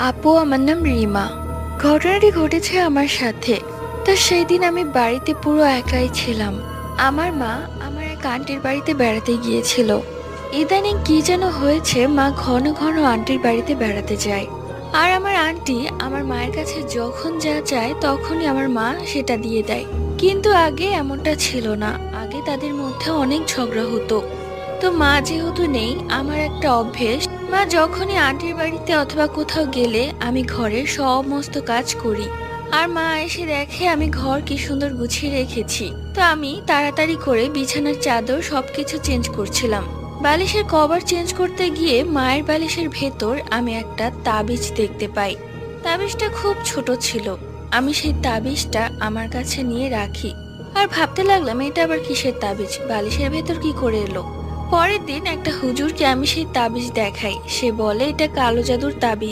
আপু, আমার নাম রিমা। ঘটনাটি ঘটেছে আমার সাথে। তো সেই দিন আমি বাড়িতে পুরো একাই ছিলাম। আমার মা আমার এক আন্টির বাড়িতে বেড়াতে গিয়েছিল। ইদানিং কি যেন হয়েছে, মা ঘন ঘন আন্টির বাড়িতে বেড়াতে যায়। আর আমার আন্টি আমার মায়ের কাছে যখন যা চায় তখনই আমার মা সেটা দিয়ে দেয়। কিন্তু আগে এমনটা ছিল না। আগে তাদের মধ্যে অনেক ঝগড়া হতো। তো মা যেহেতু নেই, আমার একটা অভ্যেস, মা যখনই আন্টির বাড়িতে অথবা কোথাও গেলে আমি ঘরের সমস্ত কাজ করি। আর মা এসে দেখে আমি ঘর কি সুন্দর গুছিয়ে রেখেছি। তো আমি তাড়াতাড়ি করে বিছানার চাদর সবকিছু চেঞ্জ করছিলাম। বালিশের কভার চেঞ্জ করতে গিয়ে মায়ের বালিশের ভেতর আমি একটা তাবিজ দেখতে পাই। তাবিজটা খুব ছোট ছিল। আমি সেই তাবিজটা আমার কাছে নিয়ে রাখি। আর ভাবতে লাগলাম, এটা আবার কিসের তাবিজ, বালিশের ভেতর কি করে এলো। পরের দিন একটা হুজুরকে আমি সেই তাবিজ দেখাই। সে বলে এটা কালো জাদুর তাবিজ।